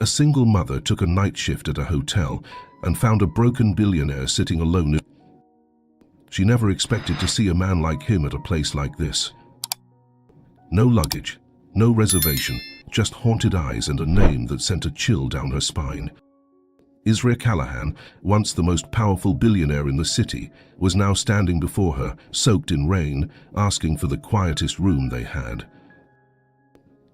A single mother took a night shift at a hotel and found a broken billionaire sitting alone. She never expected to see a man like him at a place like this. No luggage, no reservation, just haunted eyes and a name that sent a chill down her spine. Ezra Callahan, once the most powerful billionaire in the city, was now standing before her, soaked in rain, asking for the quietest room they had.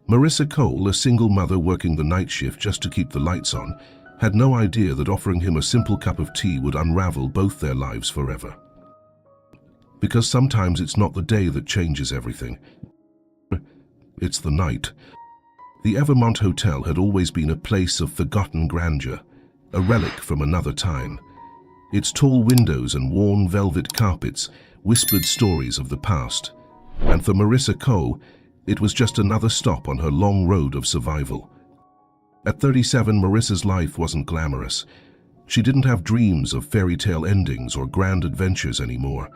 Marissa Cole, a single mother working the night shift just to keep the lights on, had no idea that offering him a simple cup of tea would unravel both their lives forever. Because sometimes it's not the day that changes everything. It's the night. The Evermont Hotel had always been a place of forgotten grandeur, a relic from another time. Its tall windows and worn velvet carpets whispered stories of the past. And for Marissa Cole, it was just another stop on her long road of survival. At 37, Marissa's life wasn't glamorous. She didn't have dreams of fairy tale endings or grand adventures anymore.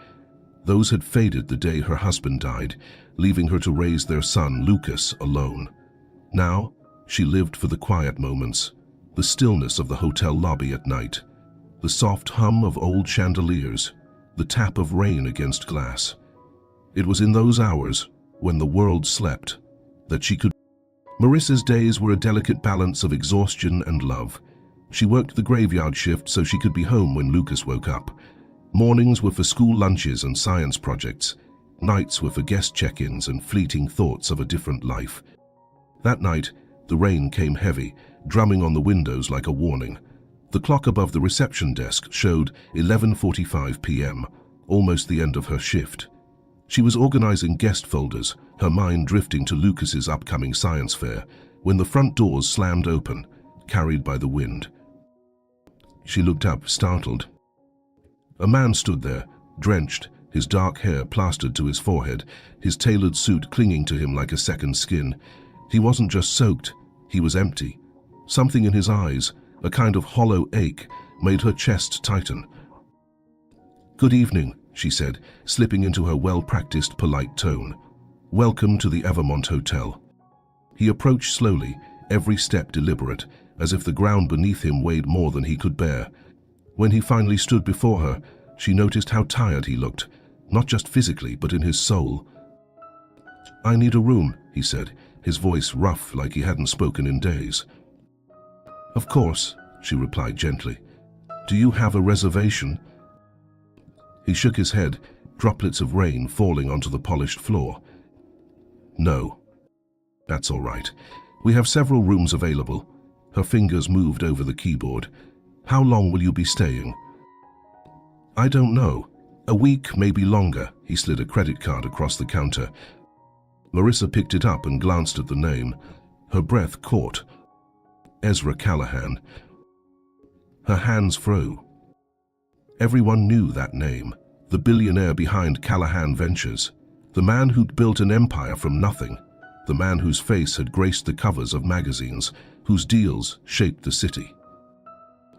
Those had faded the day her husband died, leaving her to raise their son, Lucas, alone. Now, she lived for the quiet moments, the stillness of the hotel lobby at night, the soft hum of old chandeliers, the tap of rain against glass. It was in those hours, when the world slept, that she could. Marissa's days were a delicate balance of exhaustion and love. She worked the graveyard shift so she could be home when Lucas woke up. Mornings were for school lunches and science projects. Nights were for guest check-ins and fleeting thoughts of a different life. That night, the rain came heavy, drumming on the windows like a warning. The clock above the reception desk showed 11:45 p.m., almost the end of her shift. She was organizing guest folders, her mind drifting to Lucas's upcoming science fair, when the front doors slammed open, carried by the wind. She looked up, startled. A man stood there, drenched, his dark hair plastered to his forehead, his tailored suit clinging to him like a second skin. He wasn't just soaked, he was empty. Something in his eyes, a kind of hollow ache, made her chest tighten. "Good evening," she said, slipping into her well-practiced, polite tone. "Welcome to the Evermont Hotel." He approached slowly, every step deliberate, as if the ground beneath him weighed more than he could bear. When he finally stood before her, she noticed how tired he looked, not just physically, but in his soul. "I need a room," he said, his voice rough like he hadn't spoken in days. "Of course," she replied gently. "Do you have a reservation?" He shook his head, droplets of rain falling onto the polished floor. "No." "That's all right. We have several rooms available." Her fingers moved over the keyboard. "How long will you be staying?" "I don't know. A week, maybe longer." He slid a credit card across the counter. Marissa picked it up and glanced at the name. Her breath caught. Ezra Callahan. Her hands froze. Everyone knew that name, the billionaire behind Callahan Ventures, the man who'd built an empire from nothing, the man whose face had graced the covers of magazines, whose deals shaped the city.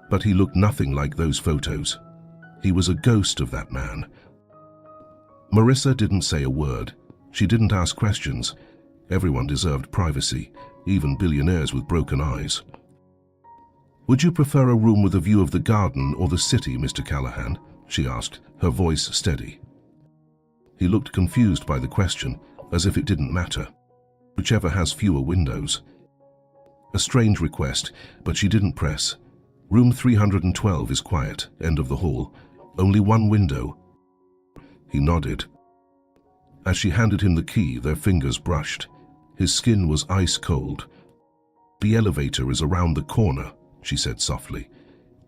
But he looked nothing like those photos. He was a ghost of that man. Marissa didn't say a word. She didn't ask questions. Everyone deserved privacy, even billionaires with broken eyes. "Would you prefer a room with a view of the garden or the city, Mr. Callahan?" she asked, her voice steady. He looked confused by the question, as if it didn't matter. "Whichever has fewer windows." A strange request, but she didn't press. "Room 312 is quiet, end of the hall. Only one window." He nodded. As she handed him the key, their fingers brushed. His skin was ice cold. "The elevator is around the corner," she said softly.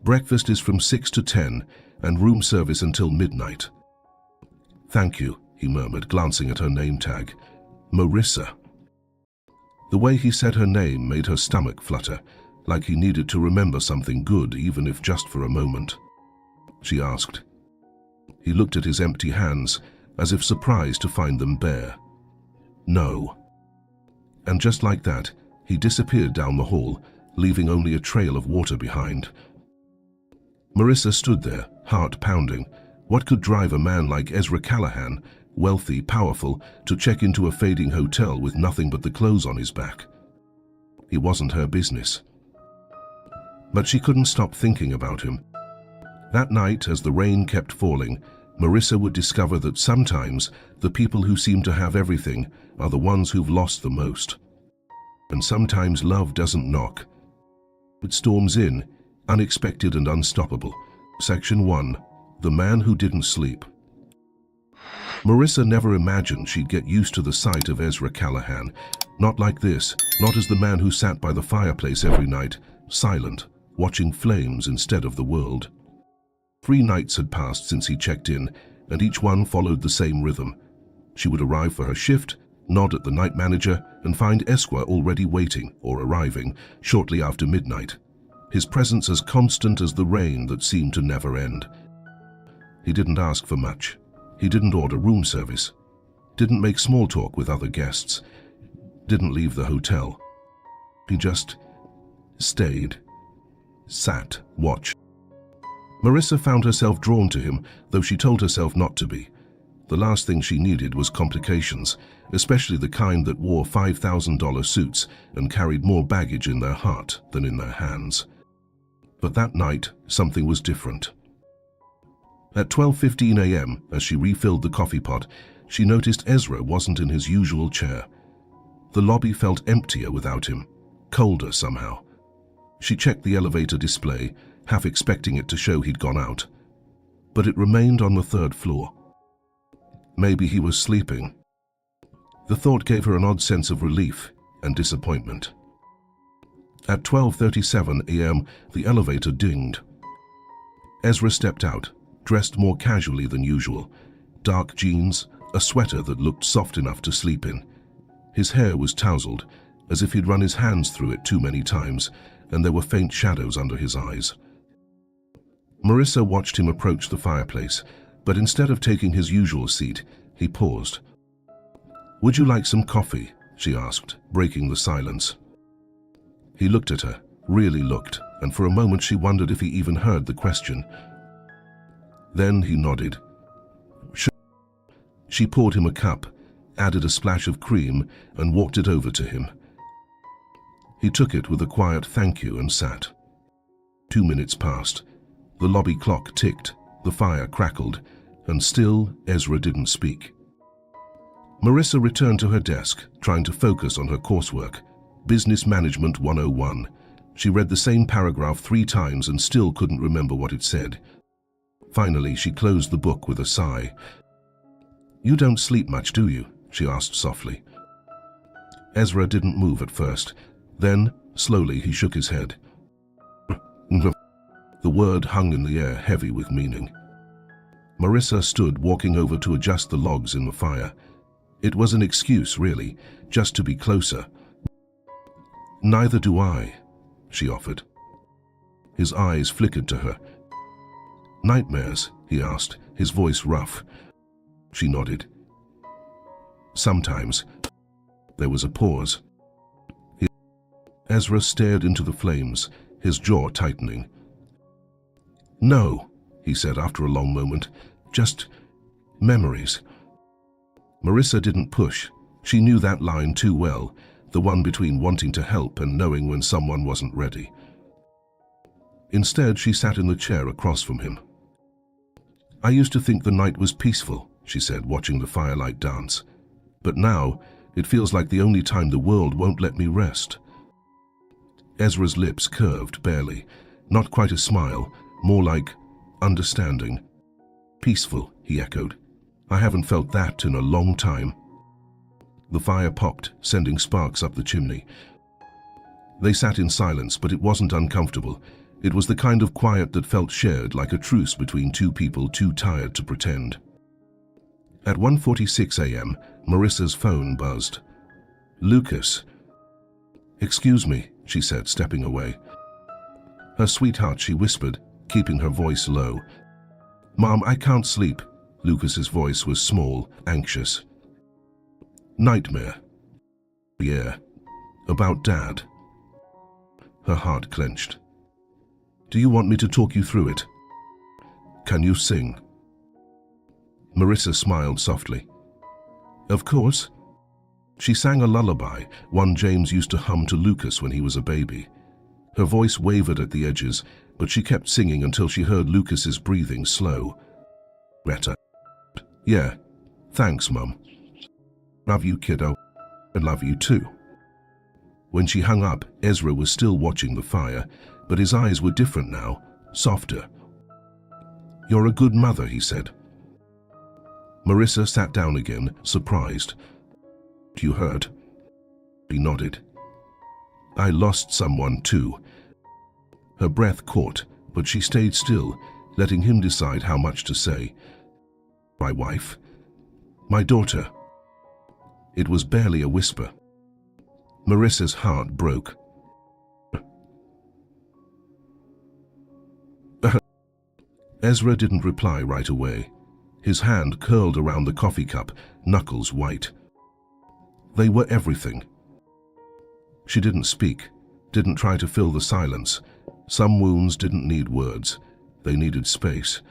"Breakfast is from 6 to 10, and room service until midnight." "Thank you," he murmured, glancing at her name tag. "Marissa." The way he said her name made her stomach flutter, like he needed to remember something good, even if just for a moment. She asked. He looked at his empty hands, as if surprised to find them bare. "No." And just like that, he disappeared down the hall, leaving only a trail of water behind. Marissa stood there, heart pounding. What could drive a man like Ezra Callahan, wealthy, powerful, to check into a fading hotel with nothing but the clothes on his back? It wasn't her business. But she couldn't stop thinking about him. That night, as the rain kept falling, Marissa would discover that sometimes the people who seem to have everything are the ones who've lost the most. And sometimes love doesn't knock. It storms in, unexpected and unstoppable. Section 1. The Man Who Didn't Sleep. Marissa never imagined she'd get used to the sight of Ezra Callahan. Not like this, not as the man who sat by the fireplace every night, silent, watching flames instead of the world. 3 nights had passed since he checked in, and each one followed the same rhythm. She would arrive for her shift, nod at the night manager, and find Ezra already waiting, or arriving, shortly after midnight. His presence as constant as the rain that seemed to never end. He didn't ask for much. He didn't order room service. Didn't make small talk with other guests. Didn't leave the hotel. He just stayed, sat, watched. Marissa found herself drawn to him, though she told herself not to be. The last thing she needed was complications, especially the kind that wore $5,000 suits and carried more baggage in their heart than in their hands. But that night, something was different. At 12:15 a.m., as she refilled the coffee pot, she noticed Ezra wasn't in his usual chair. The lobby felt emptier without him, colder somehow. She checked the elevator display, half expecting it to show he'd gone out. But it remained on the 3rd floor. Maybe he was sleeping. The thought gave her an odd sense of relief and disappointment. At 12:37 a.m., the elevator dinged. Ezra stepped out, dressed more casually than usual. Dark jeans, a sweater that looked soft enough to sleep in. His hair was tousled, as if he'd run his hands through it too many times, and there were faint shadows under his eyes. Marissa watched him approach the fireplace, but instead of taking his usual seat, he paused. "Would you like some coffee?" she asked, breaking the silence. He looked at her, really looked, and for a moment she wondered if he even heard the question. Then he nodded. She poured him a cup, added a splash of cream, and walked it over to him. He took it with a quiet thank you and sat. 2 minutes passed. The lobby clock ticked, the fire crackled, and still Ezra didn't speak. Marissa returned to her desk, trying to focus on her coursework, Business Management 101. She read the same paragraph 3 times and still couldn't remember what it said. Finally, she closed the book with a sigh. "You don't sleep much, do you?" she asked softly. Ezra didn't move at first. Then, slowly, he shook his head. The word hung in the air, heavy with meaning. Marissa stood, walking over to adjust the logs in the fire. It was an excuse, really, just to be closer. "Neither do I," she offered. His eyes flickered to her. "Nightmares?" he asked, his voice rough. She nodded. "Sometimes." There was a pause. Ezra stared into the flames, his jaw tightening. "No," he said after a long moment, "just memories." Marissa didn't push. She knew that line too well, the one between wanting to help and knowing when someone wasn't ready. Instead, she sat in the chair across from him. "I used to think the night was peaceful," she said, watching the firelight dance. "But now, it feels like the only time the world won't let me rest." Ezra's lips curved barely, not quite a smile, more like understanding. "Peaceful," he echoed. "I haven't felt that in a long time." The fire popped, sending sparks up the chimney. They sat in silence, but it wasn't uncomfortable. It was the kind of quiet that felt shared, like a truce between 2 people too tired to pretend. At 1:46 a.m., Marissa's phone buzzed. "Lucas." "Excuse me," she said, stepping away. Her sweetheart, she whispered, keeping her voice low. "Mom, I can't sleep." Lucas's voice was small, anxious. "Nightmare." "Yeah. About Dad." Her heart clenched. "Do you want me to talk you through it? Can you sing?" Marissa smiled softly. "Of course." She sang a lullaby, one James used to hum to Lucas when he was a baby. Her voice wavered at the edges, but she kept singing until she heard Lucas's breathing slow. Better. Yeah. Thanks, Mum. Love you, kiddo. And love you too. When she hung up, Ezra was still watching the fire, but his eyes were different now, softer. You're a good mother, he said. Marissa sat down again, surprised. You heard? He nodded. I lost someone too. Her breath caught, but she stayed still, letting him decide how much to say. My wife. My daughter. It was barely a whisper. Marissa's heart broke. Ezra didn't reply right away. His hand curled around the coffee cup, knuckles white. They were everything. She didn't speak, didn't try to fill the silence. Some wounds didn't need words. They needed space.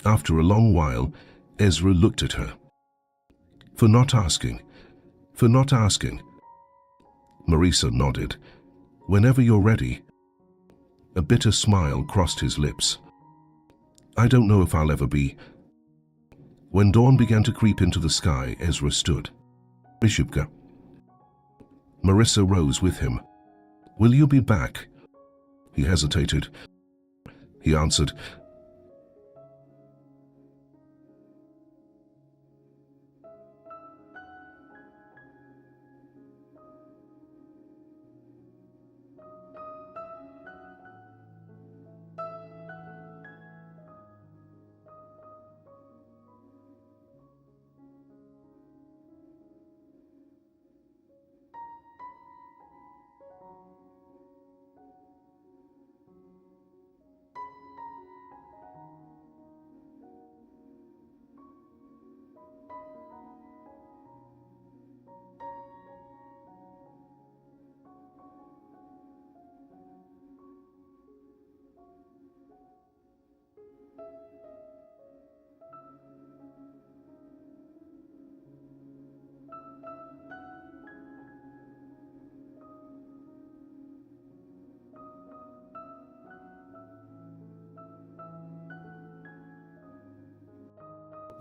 After a long while, Ezra looked at her. For not asking. For not asking. Marissa nodded. Whenever you're ready. A bitter smile crossed his lips. I don't know if I'll ever be. When dawn began to creep into the sky, Ezra stood. Bishopka. Marissa rose with him. Will you be back? He hesitated. He answered,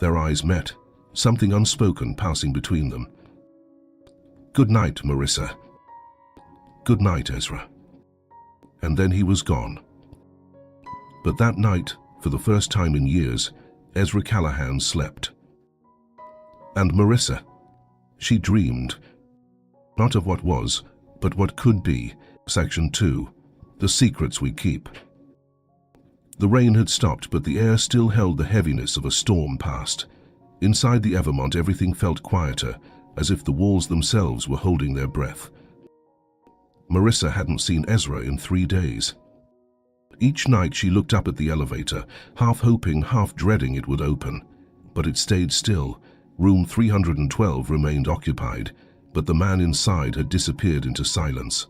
Their eyes met, something unspoken passing between them. Good night, Marissa. Good night, Ezra. And then he was gone. But that night, for the first time in years, Ezra Callahan slept. And Marissa, she dreamed, not of what was, but what could be. Section 2, The Secrets We Keep. The rain had stopped, but the air still held the heaviness of a storm past. Inside the Evermont, everything felt quieter, as if the walls themselves were holding their breath. Marissa hadn't seen Ezra in 3 days. Each night she looked up at the elevator, half hoping, half dreading it would open. But it stayed still. Room 312 remained occupied, but the man inside had disappeared into silence.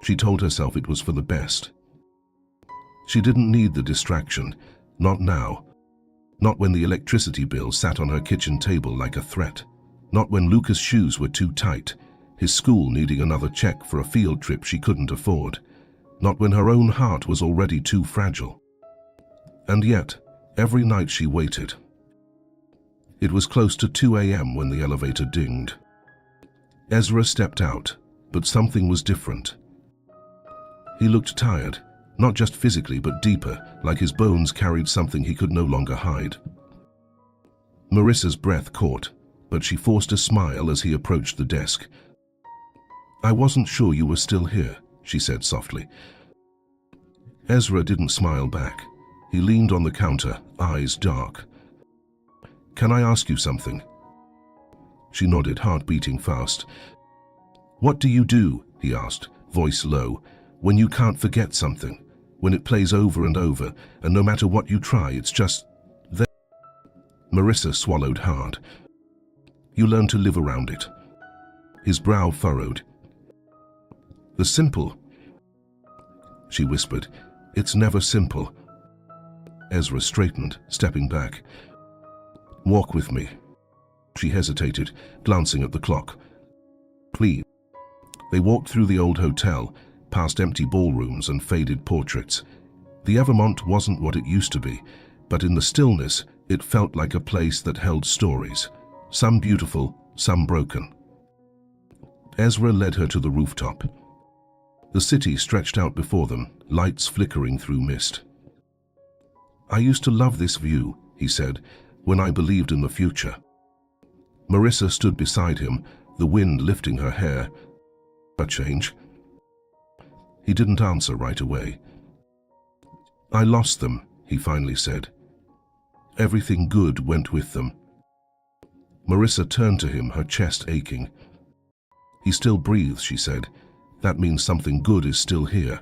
She told herself it was for the best. She didn't need the distraction, not now. Not when the electricity bill sat on her kitchen table like a threat. Not when Lucas' shoes were too tight, his school needing another check for a field trip she couldn't afford. Not when her own heart was already too fragile. And yet, every night she waited. It was close to 2 a.m. when the elevator dinged. Ezra stepped out, but something was different. He looked tired. Not just physically, but deeper, like his bones carried something he could no longer hide. Marissa's breath caught, but she forced a smile as he approached the desk. I wasn't sure you were still here, she said softly. Ezra didn't smile back. He leaned on the counter, eyes dark. Can I ask you something? She nodded, heart beating fast. What do you do, he asked, voice low, when you can't forget something? When it plays over and over, and no matter what you try, it's just there. Marissa swallowed hard. You learn to live around it. His brow furrowed. The simple, she whispered. It's never simple. Ezra straightened, stepping back. Walk with me. She hesitated, glancing at the clock. Please. They walked through the old hotel, past empty ballrooms and faded portraits. The Evermont wasn't what it used to be, but in the stillness, it felt like a place that held stories, some beautiful, some broken. Ezra led her to the rooftop. The city stretched out before them, lights flickering through mist. "I used to love this view," he said, "when I believed in the future." Marissa stood beside him, the wind lifting her hair. "A change?" He didn't answer right away. "I lost them," he finally said. "Everything good went with them." Marissa turned to him, her chest aching. "He still breathes," she said. "That means something good is still here."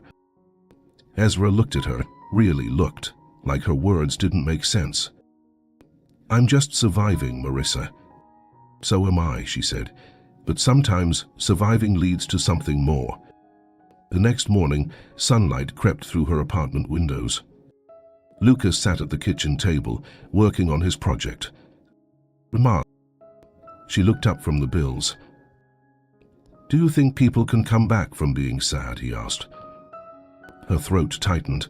Ezra looked at her, really looked, like her words didn't make sense. "I'm just surviving, Marissa." "So am I," she said. "But sometimes surviving leads to something more." The next morning, sunlight crept through her apartment windows. Lucas sat at the kitchen table, working on his project. "Remark." She looked up from the bills. "Do you think people can come back from being sad?" he asked. Her throat tightened.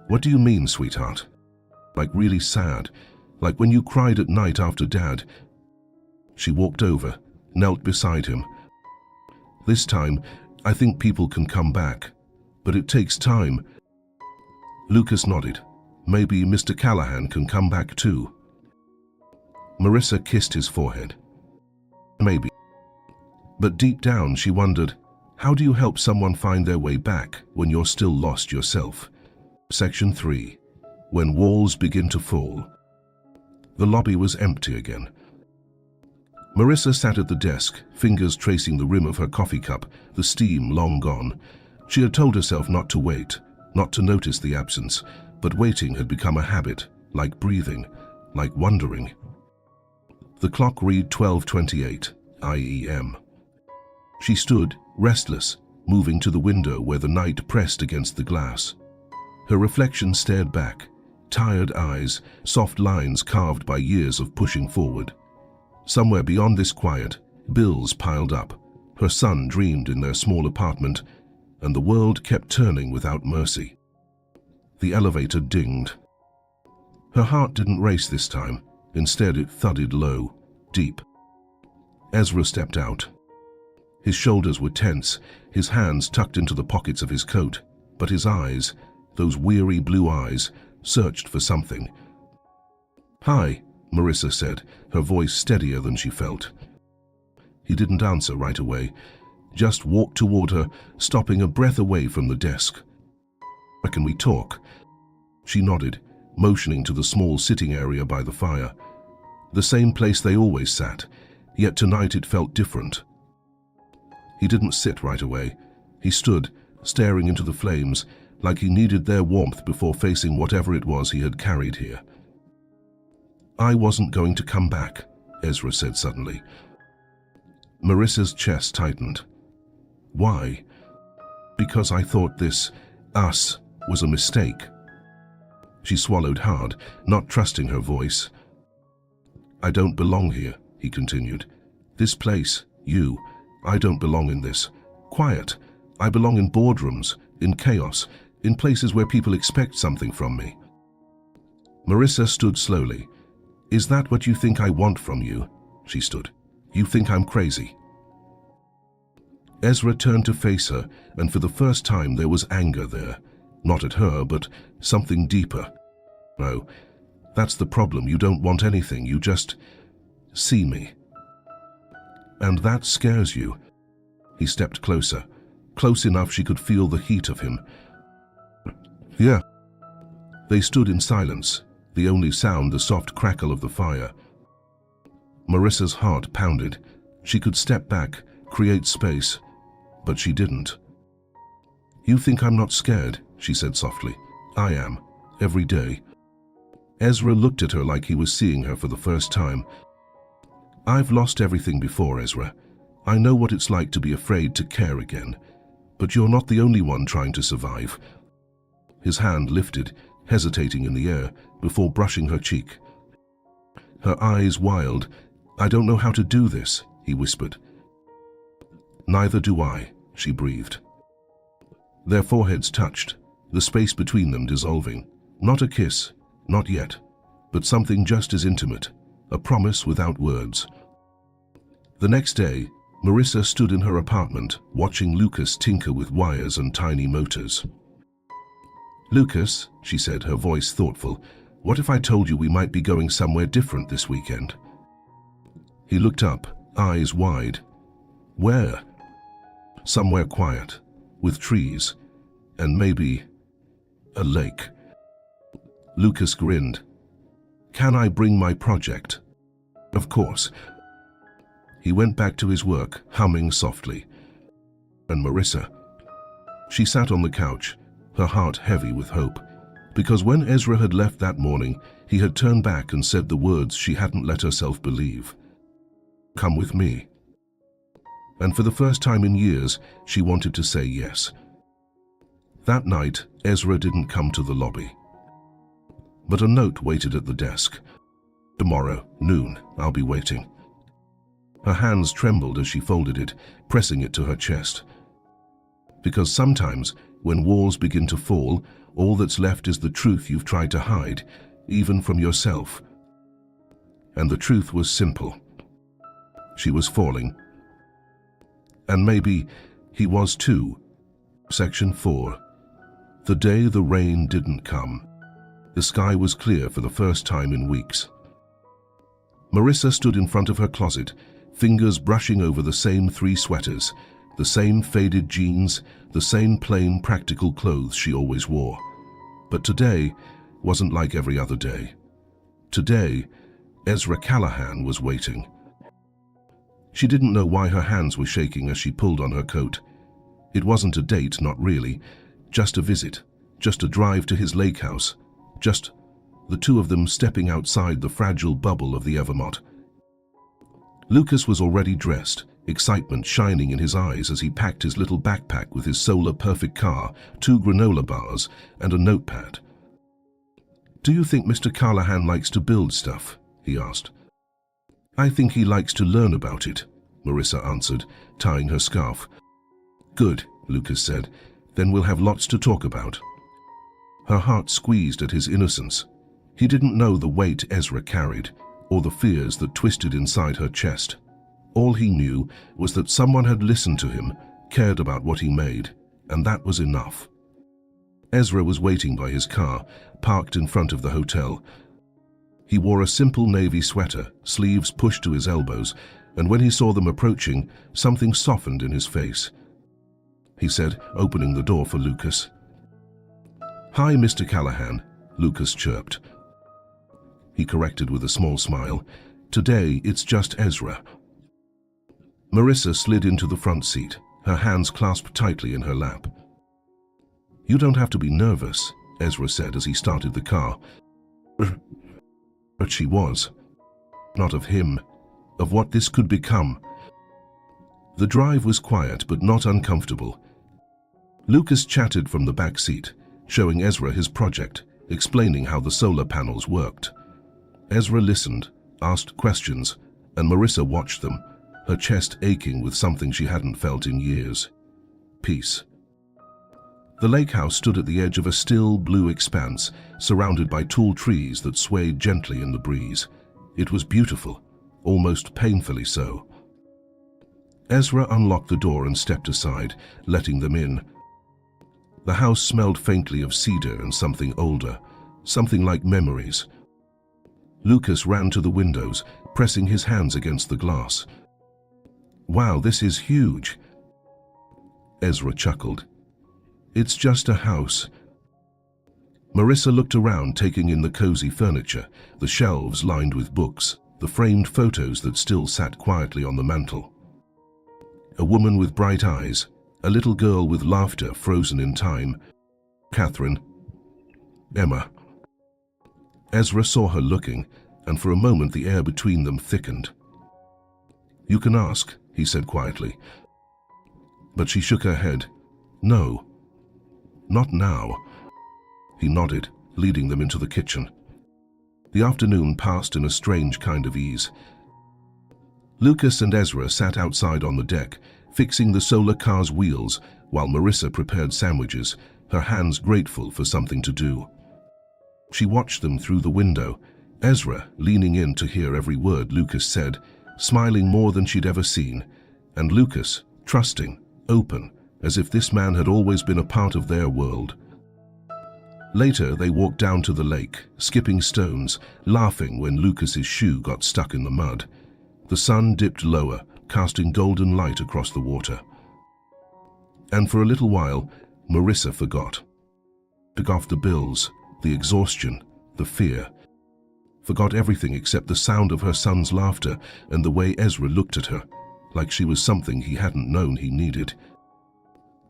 "What do you mean, sweetheart? Like really sad? Like when you cried at night after Dad?" She walked over, knelt beside him. "This time, I think people can come back, but it takes time." Lucas nodded. "Maybe Mr. Callahan can come back too." Marissa kissed his forehead. "Maybe." But deep down she wondered, how do you help someone find their way back when you're still lost yourself? Section 3. When walls begin to fall. The lobby was empty again. Marissa sat at the desk, fingers tracing the rim of her coffee cup, the steam long gone. She had told herself not to wait, not to notice the absence, but waiting had become a habit, like breathing, like wondering. The clock read 12:28 IEM. She stood, restless, moving to the window where the night pressed against the glass. Her reflection stared back, tired eyes, soft lines carved by years of pushing forward. Somewhere beyond this quiet, bills piled up. Her son dreamed in their small apartment, and the world kept turning without mercy. The elevator dinged. Her heart didn't race this time. Instead, it thudded low, deep. Ezra stepped out. His shoulders were tense, his hands tucked into the pockets of his coat, but his eyes, those weary blue eyes, searched for something. "Hi," Marissa said, her voice steadier than she felt. He didn't answer right away, just walked toward her, stopping a breath away from the desk. "Can we talk?" She nodded, motioning to the small sitting area by the fire. The same place they always sat, yet tonight it felt different. He didn't sit right away. He stood, staring into the flames, like he needed their warmth before facing whatever it was he had carried here. "I wasn't going to come back," Ezra said suddenly. Marissa's chest tightened. "Why?" "Because I thought this, us, was a mistake." She swallowed hard, not trusting her voice. "I don't belong here," he continued. "This place, you, I don't belong in this. Quiet. I belong in boardrooms, in chaos, in places where people expect something from me." Marissa stood slowly. "Is that what you think I want from you?" She stood. "You think I'm crazy?" Ezra turned to face her, and for the first time there was anger there. Not at her, but something deeper. "No, that's the problem. You don't want anything. You just see me. And that scares you." He stepped closer, close enough she could feel the heat of him. "Yeah." They stood in silence, the only sound the soft crackle of the fire. Marissa's heart pounded. She could step back, create space, but she didn't. "You think I'm not scared," she said softly. "I am, every day." Ezra looked at her like he was seeing her for the first time. "I've lost everything before, Ezra. I know what it's like to be afraid to care again. But you're not the only one trying to survive." His hand lifted, hesitating in the air, before brushing her cheek. Her eyes wild. "I don't know how to do this," he whispered. "Neither do I," she breathed. Their foreheads touched, the space between them dissolving. Not a kiss, not yet, but something just as intimate, a promise without words. The next day, Marissa stood in her apartment, watching Lucas tinker with wires and tiny motors. "Lucas," she said, her voice thoughtful, "what if I told you we might be going somewhere different this weekend?" He looked up, eyes wide. "Where?" "Somewhere quiet, with trees, and maybe a lake." Lucas grinned. "Can I bring my project?" "Of course." He went back to his work, humming softly. And Marissa? She sat on the couch, her heart heavy with hope, because when Ezra had left that morning, he had turned back and said the words she hadn't let herself believe. "Come with me." And for the first time in years, she wanted to say yes. That night, Ezra didn't come to the lobby. But a note waited at the desk. "Tomorrow, noon, I'll be waiting." Her hands trembled as she folded it, pressing it to her chest. Because sometimes, when walls begin to fall, all that's left is the truth you've tried to hide, even from yourself. And the truth was simple. She was falling. And maybe he was too. Section 4. The day the rain didn't come. The sky was clear for the first time in weeks. Marissa stood in front of her closet, fingers brushing over the same 3 sweaters, the same faded jeans, the same plain, practical clothes she always wore. But today wasn't like every other day. Today, Ezra Callahan was waiting. She didn't know why her hands were shaking as she pulled on her coat. It wasn't a date, not really, just a visit, just a drive to his lake house, just the two of them stepping outside the fragile bubble of the Evermont. Lucas was already dressed, excitement shining in his eyes as he packed his little backpack with his solar-perfect car, 2 granola bars, and a notepad. "Do you think Mr. Callahan likes to build stuff?" he asked. "I think he likes to learn about it," Marissa answered, tying her scarf. "Good," Lucas said. "Then we'll have lots to talk about." Her heart squeezed at his innocence. He didn't know the weight Ezra carried, or the fears that twisted inside her chest. All he knew was that someone had listened to him, cared about what he made, and that was enough. Ezra was waiting by his car, parked in front of the hotel. He wore a simple navy sweater, sleeves pushed to his elbows, and when he saw them approaching, something softened in his face. He said, opening the door for Lucas. "Hi, Mr. Callahan," Lucas chirped. He corrected with a small smile. "Today, it's just Ezra." Marissa slid into the front seat, her hands clasped tightly in her lap. "You don't have to be nervous," Ezra said as he started the car. But she was. Not of him, of what this could become. The drive was quiet but not uncomfortable. Lucas chatted from the back seat, showing Ezra his project, explaining how the solar panels worked. Ezra listened, asked questions, and Marissa watched them, her chest aching with something she hadn't felt in years. Peace. The lake house stood at the edge of a still blue expanse, surrounded by tall trees that swayed gently in the breeze. It was beautiful, almost painfully so. Ezra unlocked the door and stepped aside, letting them in. The house smelled faintly of cedar and something older, something like memories. Lucas ran to the windows, pressing his hands against the glass. "Wow, this is huge." Ezra chuckled. "It's just a house." Marissa looked around, taking in the cozy furniture, the shelves lined with books, the framed photos that still sat quietly on the mantel. A woman with bright eyes, a little girl with laughter frozen in time. Catherine. Emma. Ezra saw her looking, and for a moment the air between them thickened. "You can ask," he said quietly. But she shook her head. "No. Not now." He nodded, leading them into the kitchen. The afternoon passed in a strange kind of ease. Lucas and Ezra sat outside on the deck, fixing the solar car's wheels, while Marissa prepared sandwiches, her hands grateful for something to do. She watched them through the window, Ezra leaning in to hear every word Lucas said, smiling more than she'd ever seen, and Lucas trusting, open, as if this man had always been a part of their world. Later, they walked down to the lake, skipping stones, laughing when Lucas's shoe got stuck in the mud. The sun dipped lower, casting golden light across the water. And for a little while, Marissa forgot. Took off the bills, the exhaustion, the fear. Forgot everything except the sound of her son's laughter and the way Ezra looked at her, like she was something he hadn't known he needed.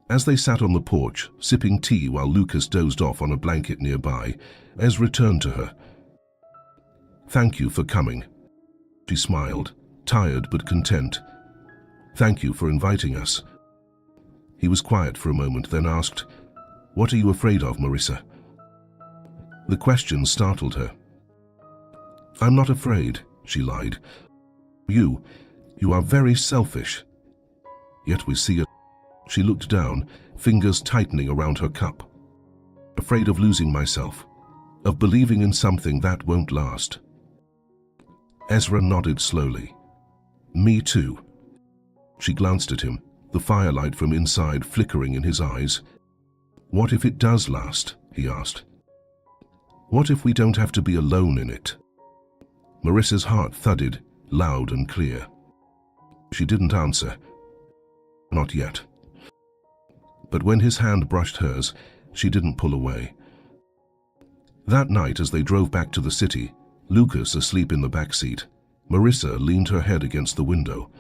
As they sat on the porch, sipping tea while Lucas dozed off on a blanket nearby, Ezra turned to her. "Thank you for coming." She smiled, tired but content. "Thank you for inviting us." He was quiet for a moment, then asked, "What are you afraid of, Marissa?" The question startled her. "I'm not afraid," she lied. You are very selfish. Yet we see it." She looked down, fingers tightening around her cup. "Afraid of losing myself, of believing in something that won't last." Ezra nodded slowly. "Me too." She glanced at him, the firelight from inside flickering in his eyes. "What if it does last?" he asked. "What if we don't have to be alone in it?" Marissa's heart thudded, loud and clear. She didn't answer. Not yet. But when his hand brushed hers, she didn't pull away. That night, as they drove back to the city, Lucas asleep in the back seat, Marissa leaned her head against the window.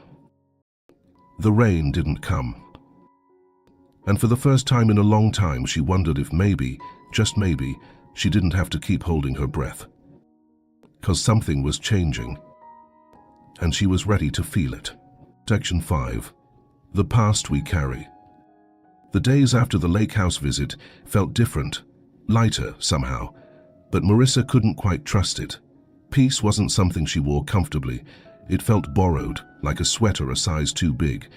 The rain didn't come. And for the first time in a long time, she wondered if maybe, just maybe, she didn't have to keep holding her breath. 'Cause something was changing. And she was ready to feel it. Section 5. The past we carry. The days after the lake house visit felt different, lighter somehow, but Marissa couldn't quite trust it. Peace wasn't something she wore comfortably. It felt borrowed, like a sweater a size too big.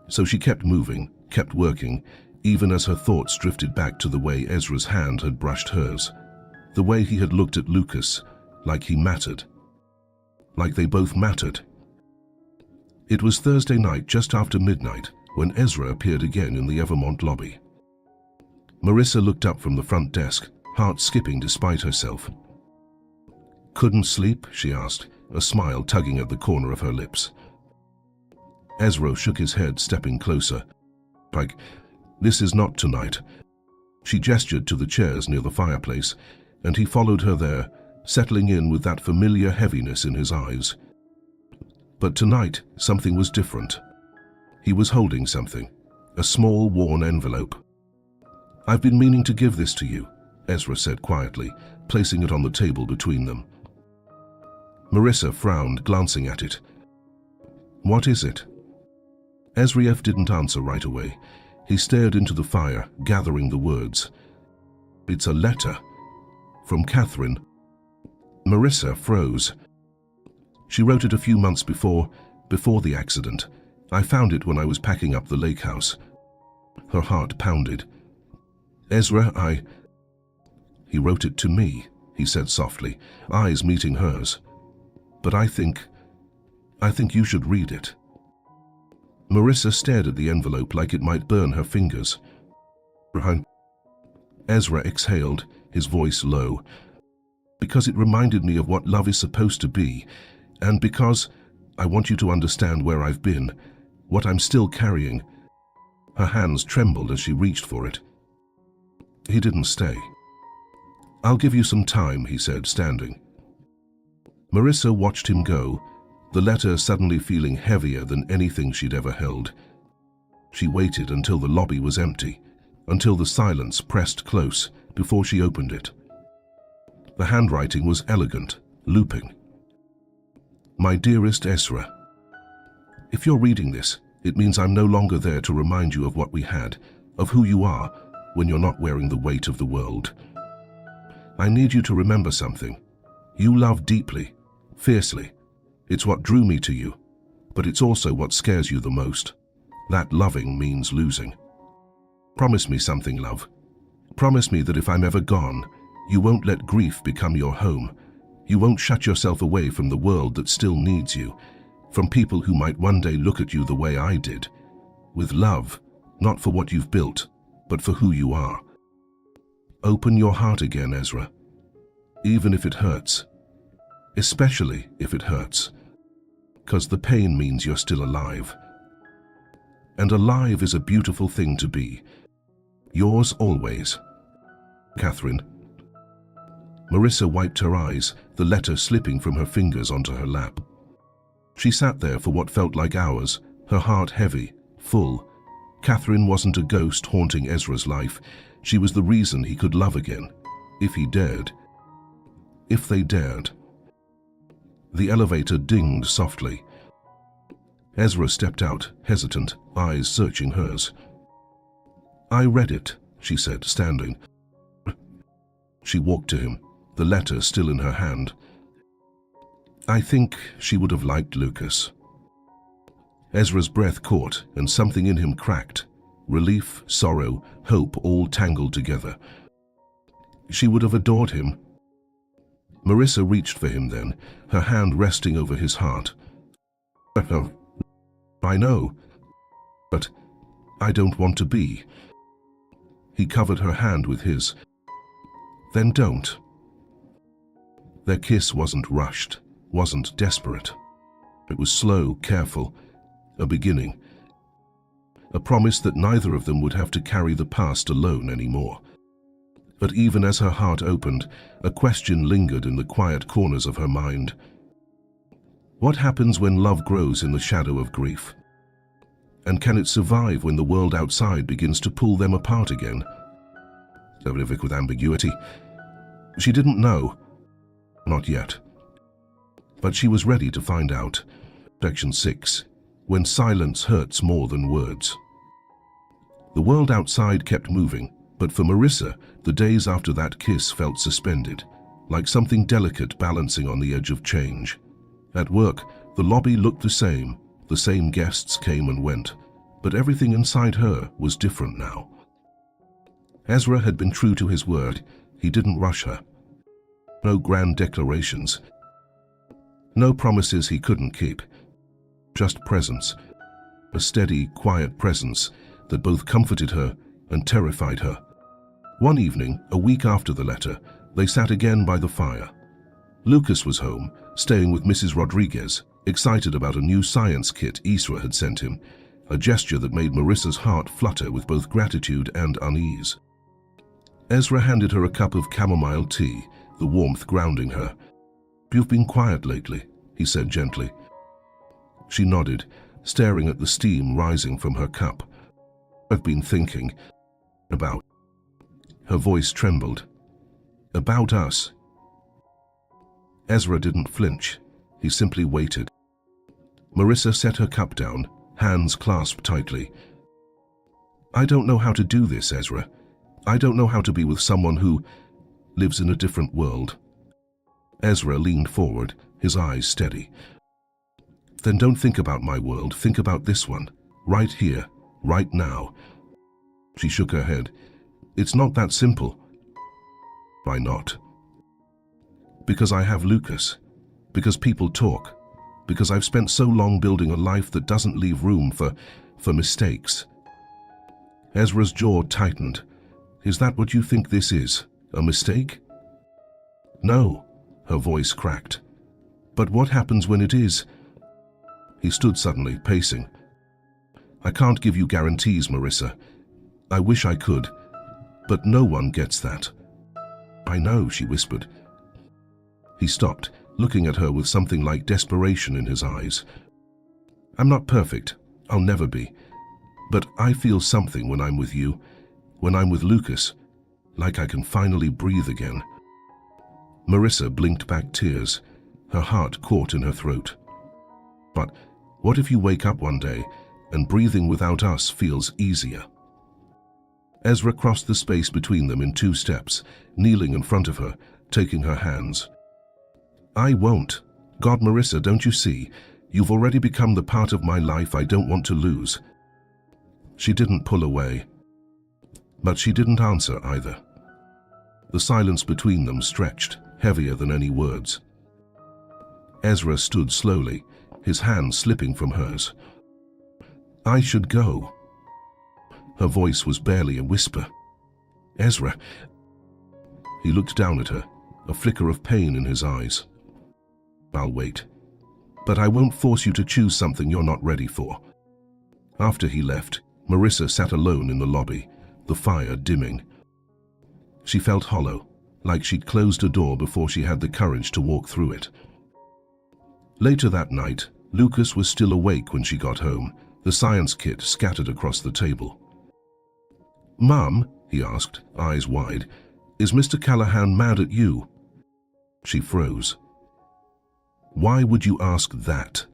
So she kept moving, kept working, even as her thoughts drifted back to the way Ezra's hand had brushed hers. The way he had looked at Lucas, like he mattered. Like they both mattered. It was Thursday night, just after midnight, when Ezra appeared again in the Evermont lobby. Marissa looked up from the front desk, heart skipping despite herself. "Couldn't sleep?" she asked, a smile tugging at the corner of her lips. Ezra shook his head, stepping closer. "Like, this is not tonight." She gestured to the chairs near the fireplace, and he followed her there, settling in with that familiar heaviness in his eyes. But tonight, something was different. He was holding something, a small, worn envelope. "I've been meaning to give this to you," Ezra said quietly, placing it on the table between them. Marissa frowned, glancing at it. "What is it?" Ezra didn't answer right away. He stared into the fire, gathering the words. "It's a letter. From Catherine." Marissa froze. "She wrote it a few months before the accident. I found it when I was packing up the lake house." Her heart pounded. "Ezra, He wrote it to me," he said softly, eyes meeting hers. "But I think you should read it." Marissa stared at the envelope like it might burn her fingers. Ezra exhaled, his voice low. "Because it reminded me of what love is supposed to be, and because I want you to understand where I've been, what I'm still carrying." Her hands trembled as she reached for it. He didn't stay. "I'll give you some time," he said, standing. Marissa watched him go, the letter suddenly feeling heavier than anything she'd ever held. She waited until the lobby was empty, until the silence pressed close, before she opened it. The handwriting was elegant, looping. "My dearest Ezra, if you're reading this, it means I'm no longer there to remind you of what we had, of who you are, when you're not wearing the weight of the world. I need you to remember something. You love deeply, fiercely. It's what drew me to you, but it's also what scares you the most. That loving means losing." Promise me something, love. Promise me that if I'm ever gone, you won't let grief become your home. You won't shut yourself away from the world that still needs you, from people who might one day look at you the way I did, with love, not for what you've built, but for who you are. Open your heart again, Ezra, even if it hurts, especially if it hurts, because the pain means you're still alive. And alive is a beautiful thing to be. Yours always, Catherine. Marissa wiped her eyes, the letter slipping from her fingers onto her lap. She sat there for what felt like hours, her heart heavy, full. Catherine wasn't a ghost haunting Ezra's life. She was the reason he could love again, if he dared. If they dared. The elevator dinged softly. Ezra stepped out, hesitant, eyes searching hers. "I read it," she said, standing. She walked to him, the letter still in her hand. "I think she would have liked Lucas." Ezra's breath caught and something in him cracked. Relief, sorrow, hope all tangled together. She would have adored him. Marissa reached for him then, her hand resting over his heart. "I know, but I don't want to be." He covered her hand with his. "Then don't." Their kiss wasn't rushed, wasn't desperate. It was slow, careful, a beginning. A promise that neither of them would have to carry the past alone anymore. But even as her heart opened, a question lingered in the quiet corners of her mind. What happens when love grows in the shadow of grief? And can it survive when the world outside begins to pull them apart again? Horrific with ambiguity. She didn't know. Not yet. But she was ready to find out. Section 6. When silence hurts more than words. The world outside kept moving, but for Marissa, the days after that kiss felt suspended, like something delicate balancing on the edge of change. At work, the lobby looked the same guests came and went, but everything inside her was different now. Ezra had been true to his word. He didn't rush her. No grand declarations. No promises he couldn't keep. Just presence. A steady, quiet presence that both comforted her and terrified her. One evening, a week after the letter, they sat again by the fire. Lucas was home, staying with Mrs. Rodriguez, excited about a new science kit Ezra had sent him, a gesture that made Marissa's heart flutter with both gratitude and unease. Ezra handed her a cup of chamomile tea, the warmth grounding her. "You've been quiet lately," he said gently. She nodded, staring at the steam rising from her cup. "I've been thinking about..." Her voice trembled. "About us." Ezra didn't flinch. He simply waited. Marissa set her cup down, hands clasped tightly. "I don't know how to do this, Ezra. I don't know how to be with someone who lives in a different world." Ezra leaned forward, his eyes steady. "Then don't think about my world, think about this one, right here, right now." She shook her head. "It's not that simple." "Why not?" "Because I have Lucas. Because people talk. Because I've spent so long building a life that doesn't leave room for mistakes." Ezra's jaw tightened. "Is that what you think this is? A mistake?" "No," her voice cracked. "But what happens when it is?" He stood suddenly, pacing. "I can't give you guarantees, Marissa. I wish I could, but no one gets that." "I know," she whispered. He stopped, looking at her with something like desperation in his eyes. "I'm not perfect. I'll never be. But I feel something when I'm with you, when I'm with Lucas, like I can finally breathe again." Marissa blinked back tears, her heart caught in her throat. "But what if you wake up one day and breathing without us feels easier?" Ezra crossed the space between them in 2 steps, kneeling in front of her, taking her hands. "I won't. God, Marissa, don't you see? You've already become the part of my life I don't want to lose." She didn't pull away. But she didn't answer either. The silence between them stretched, heavier than any words. Ezra stood slowly, his hand slipping from hers. "I should go." Her voice was barely a whisper. "Ezra." He looked down at her, a flicker of pain in his eyes. "I'll wait. But I won't force you to choose something you're not ready for." After he left, Marissa sat alone in the lobby, the fire dimming. She felt hollow, like she'd closed a door before she had the courage to walk through it. Later that night, Lucas was still awake when she got home, the science kit scattered across the table. "Mum," he asked, eyes wide, "is Mr. Callahan mad at you?" She froze. "Why would you ask that?"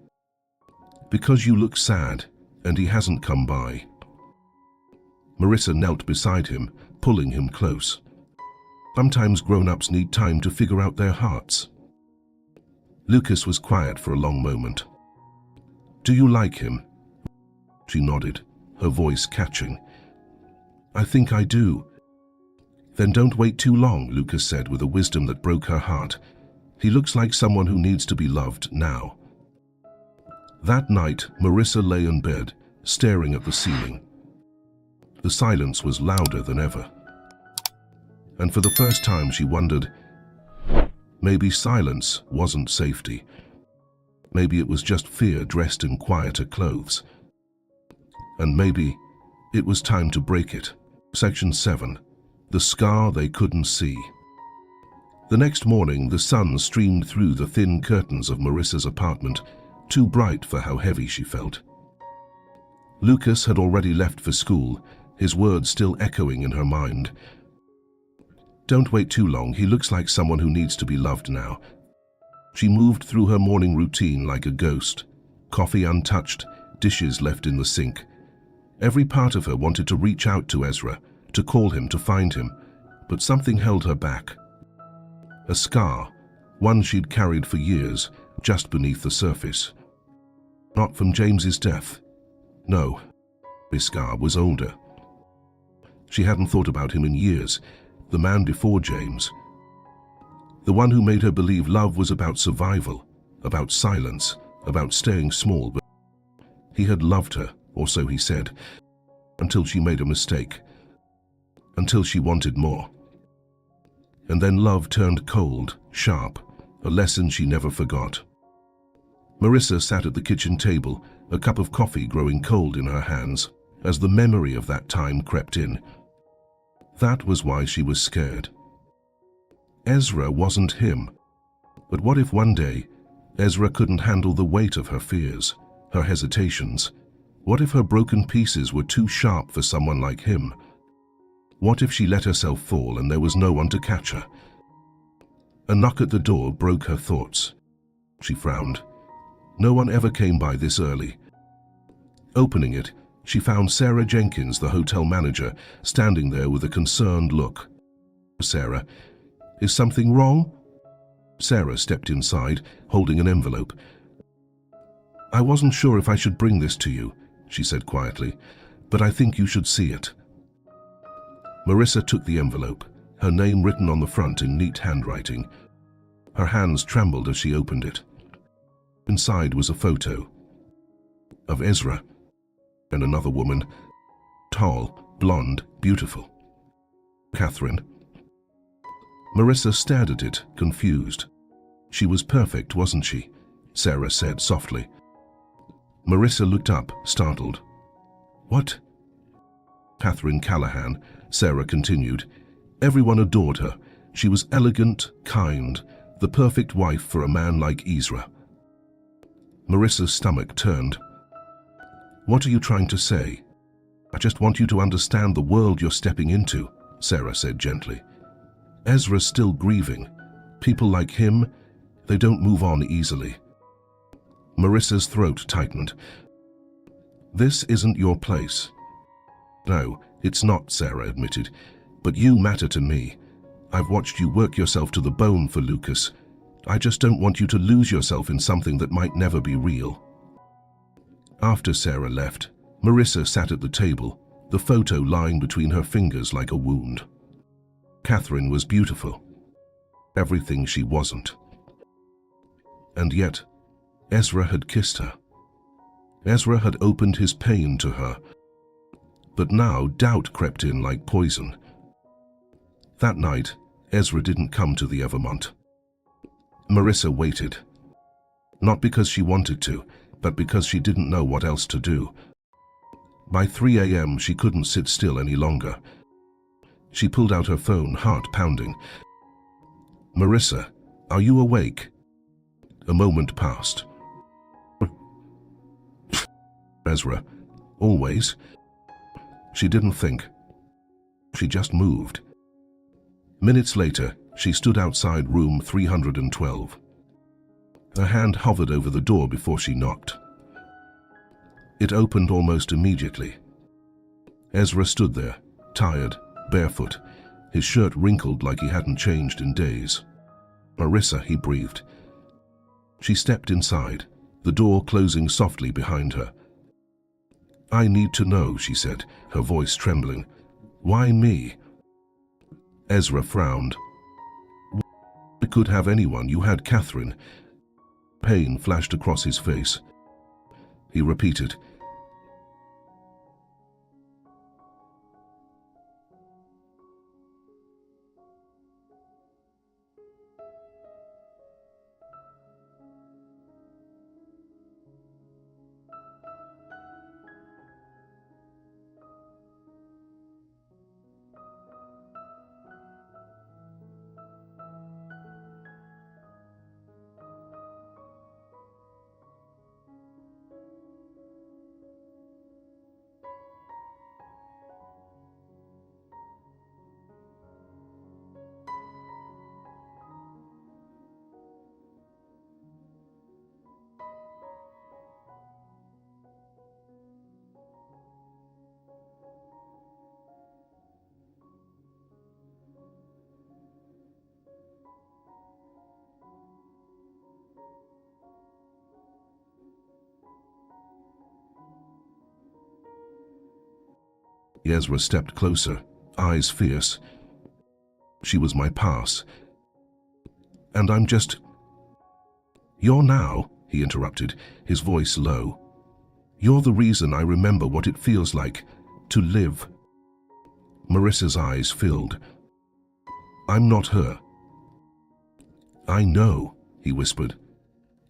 "Because you look sad, and he hasn't come by." Marissa knelt beside him, pulling him close. Sometimes grown-ups need time to figure out their hearts. Lucas was quiet for a long moment. "Do you like him?" She nodded, her voice catching. "I think I do." "Then don't wait too long," Lucas said with a wisdom that broke her heart. "He looks like someone who needs to be loved now." That night, Marissa lay in bed, staring at the ceiling. The silence was louder than ever. And for the first time she wondered, maybe silence wasn't safety. Maybe it was just fear dressed in quieter clothes. And maybe it was time to break it. Section 7. The Scar They Couldn't See. The next morning, the sun streamed through the thin curtains of Marissa's apartment, too bright for how heavy she felt. Lucas had already left for school, his words still echoing in her mind. "Don't wait too long, he looks like someone who needs to be loved now." She moved through her morning routine like a ghost, coffee untouched, dishes left in the sink. Every part of her wanted to reach out to Ezra, to call him, to find him, but something held her back. A scar, one she'd carried for years, just beneath the surface. Not from James's death. No, his scar was older. She hadn't thought about him in years, the man before James. The one who made her believe love was about survival, about silence, about staying small. But he had loved her, or so he said, until she made a mistake, until she wanted more. And then love turned cold, sharp, a lesson she never forgot. Marissa sat at the kitchen table, a cup of coffee growing cold in her hands, as the memory of that time crept in. That was why she was scared. Ezra wasn't him. But what if one day Ezra couldn't handle the weight of her fears, her hesitations? What if her broken pieces were too sharp for someone like him? What if she let herself fall and there was no one to catch her? A knock at the door broke her thoughts. She frowned. No one ever came by this early. Opening it, she found Sarah Jenkins, the hotel manager, standing there with a concerned look. "Sarah, is something wrong?" Sarah stepped inside, holding an envelope. "I wasn't sure if I should bring this to you," she said quietly, "but I think you should see it." Marissa took the envelope, her name written on the front in neat handwriting. Her hands trembled as she opened it. Inside was a photo of Ezra and another woman, tall, blonde, beautiful. Catherine. Marissa stared at it, confused. "She was perfect, wasn't she?" Sarah said softly. Marissa looked up, startled. "What?" Catherine Callahan, Sarah continued. "Everyone adored her. She was elegant, kind, the perfect wife for a man like Ezra." Marissa's stomach turned. "What are you trying to say?" "I just want you to understand the world you're stepping into," Sarah said gently. "Ezra's still grieving. People like him, they don't move on easily." Marissa's throat tightened. "This isn't your place." "No, it's not," Sarah admitted. "But you matter to me. I've watched you work yourself to the bone for Lucas. I just don't want you to lose yourself in something that might never be real." After Sarah left, Marissa sat at the table, the photo lying between her fingers like a wound. Catherine was beautiful. Everything she wasn't. And yet, Ezra had kissed her. Ezra had opened his pain to her. But now doubt crept in like poison. That night, Ezra didn't come to the Evermont. Marissa waited. Not because she wanted to, but because she didn't know what else to do. By 3 a.m. she couldn't sit still any longer. She pulled out her phone, heart pounding. "Marissa, are you awake?" A moment passed. Ezra, always. She didn't think. She just moved. Minutes later, she stood outside room 312. Her hand hovered over the door before she knocked. It opened almost immediately. Ezra stood there, tired, barefoot, his shirt wrinkled like he hadn't changed in days. "Marissa," he breathed. She stepped inside, the door closing softly behind her. "I need to know," she said, her voice trembling. "Why me?" Ezra frowned. "You could have anyone. You had Catherine." Pain flashed across his face. He repeated, Ezra stepped closer, eyes fierce. "She was my pass. And I'm just—" "You're now," he interrupted, his voice low. "You're the reason I remember what it feels like to live." Marissa's eyes filled. "I'm not her." "I know," he whispered.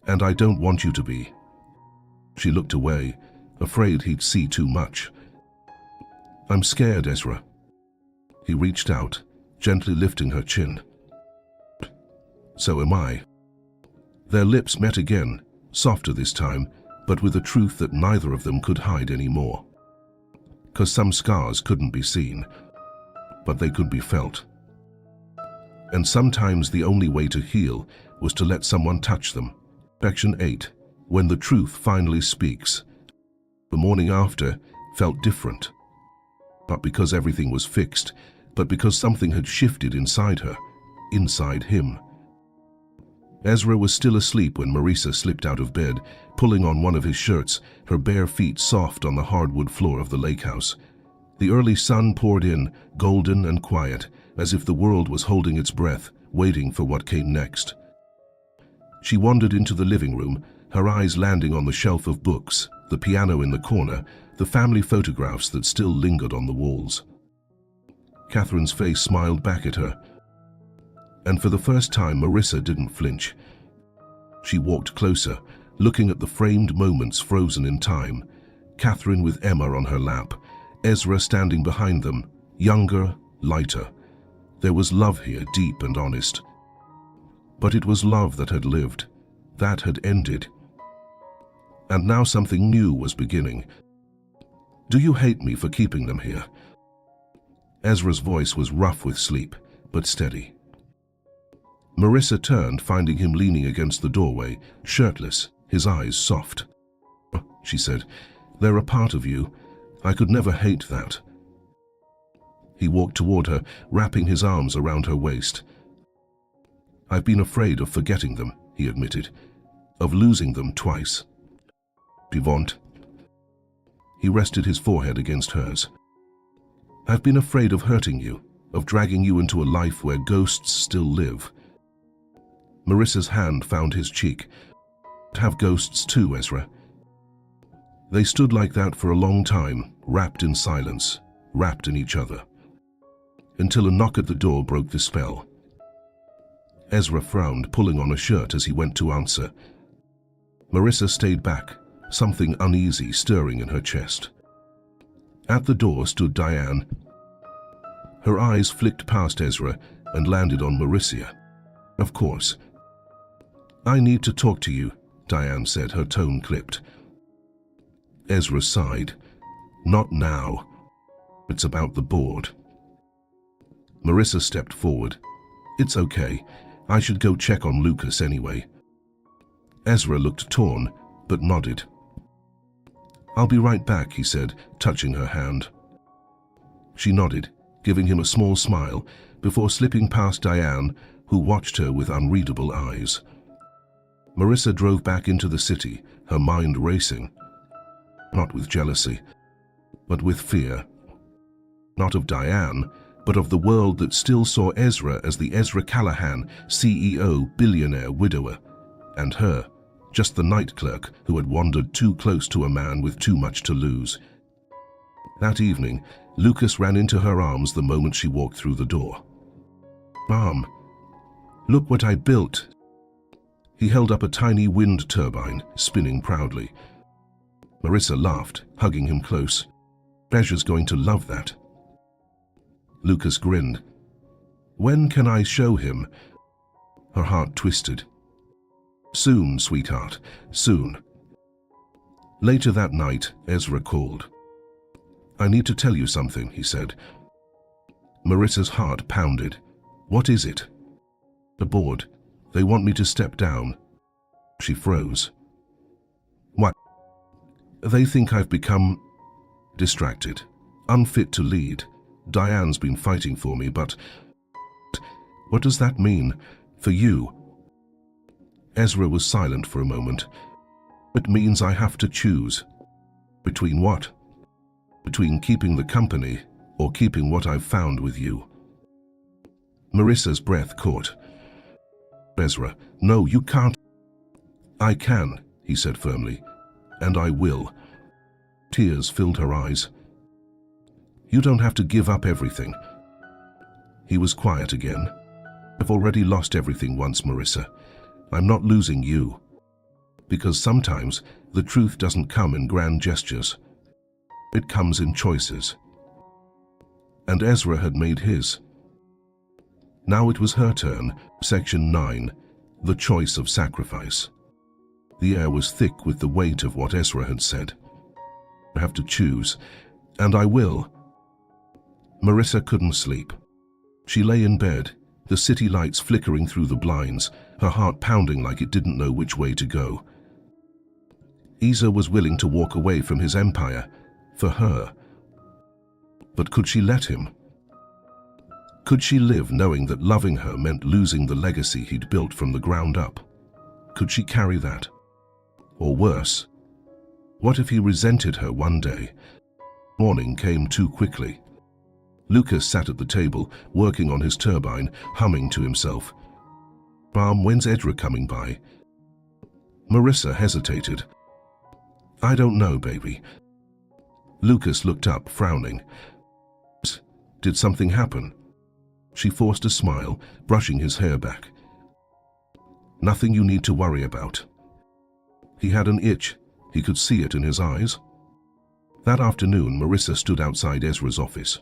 "And I don't want you to be." She looked away, afraid he'd see too much. "I'm scared, Ezra." He reached out, gently lifting her chin. "So am I." Their lips met again, softer this time, but with a truth that neither of them could hide anymore. 'Cause some scars couldn't be seen, but they could be felt. And sometimes the only way to heal was to let someone touch them. Section 8. When the truth finally speaks. The morning after felt different. Not because everything was fixed, but because something had shifted inside her, inside him. Ezra was still asleep when Marissa slipped out of bed, pulling on one of his shirts, her bare feet soft on the hardwood floor of the lake house. The early sun poured in, golden and quiet, as if the world was holding its breath, waiting for what came next. She wandered into the living room, her eyes landing on the shelf of books, the piano in the corner, the family photographs that still lingered on the walls. Catherine's face smiled back at her, and for the first time Marissa didn't flinch. She walked closer, looking at the framed moments frozen in time, Catherine with Emma on her lap, Ezra standing behind them, younger, lighter. There was love here, deep and honest. But it was love that had lived, that had ended. And now something new was beginning. "Do you hate me for keeping them here?" Ezra's voice was rough with sleep, but steady. Marissa turned, finding him leaning against the doorway, shirtless, his eyes soft. She said, "They're a part of you. I could never hate that." He walked toward her, wrapping his arms around her waist. "I've been afraid of forgetting them," he admitted, "of losing them twice." "You want?" He rested his forehead against hers. I've been afraid of hurting you, of dragging you into a life where ghosts still live. Marissa's hand found his cheek. Have ghosts too, Ezra. They stood like that for a long time, wrapped in silence, wrapped in each other, until a knock at the door broke the spell. Ezra frowned, pulling on a shirt as he went to answer. Marissa stayed back, something uneasy stirring in her chest. At the door stood Diane. Her eyes flicked past Ezra and landed on Marissa. Of course. I need to talk to you, Diane said, her tone clipped. Ezra sighed. Not now. It's about the board. Marissa stepped forward. It's okay. I should go check on Lucas anyway. Ezra looked torn, but nodded. I'll be right back, he said, touching her hand. She nodded, giving him a small smile, before slipping past Diane, who watched her with unreadable eyes. Marissa drove back into the city, her mind racing. Not with jealousy, but with fear. Not of Diane, but of the world that still saw Ezra as the Ezra Callahan, CEO, billionaire widower, and her, just the night clerk who had wandered too close to a man with too much to lose. That evening, Lucas ran into her arms the moment she walked through the door. Mom, look what I built. He held up a tiny wind turbine, spinning proudly. Marissa laughed, hugging him close. Ezra's going to love that. Lucas grinned. When can I show him? Her heart twisted. Soon, sweetheart, soon. Later that night, Ezra called. I need to tell you something, he said. Marissa's heart pounded. What is it? The board. They want me to step down. She froze. What? They think I've become distracted, unfit to lead. Diane's been fighting for me, but what does that mean for you? Ezra was silent for a moment. It means I have to choose. Between what? Between keeping the company or keeping what I've found with you. Marissa's breath caught. Ezra, no, you can't. I can, he said firmly, and I will. Tears filled her eyes. You don't have to give up everything. He was quiet again. I've already lost everything once, Marissa. I'm not losing you. Because sometimes the truth doesn't come in grand gestures. It comes in choices. And Ezra had made his. Now it was her turn. Section 9. The choice of sacrifice. The air was thick with the weight of what Ezra had said. I have to choose, and I will. Marissa couldn't sleep. She lay in bed, the city lights flickering through the blinds, her heart pounding like it didn't know which way to go. Ezra was willing to walk away from his empire, for her. But could she let him? Could she live knowing that loving her meant losing the legacy he'd built from the ground up? Could she carry that? Or worse, what if he resented her one day? Morning came too quickly. Lucas sat at the table, working on his turbine, humming to himself. Mom, when's Ezra coming by? Marissa hesitated. I don't know, baby. Lucas looked up, frowning. Did something happen? She forced a smile, brushing his hair back. Nothing you need to worry about. He had an itch. He could see it in his eyes. That afternoon, Marissa stood outside Ezra's office.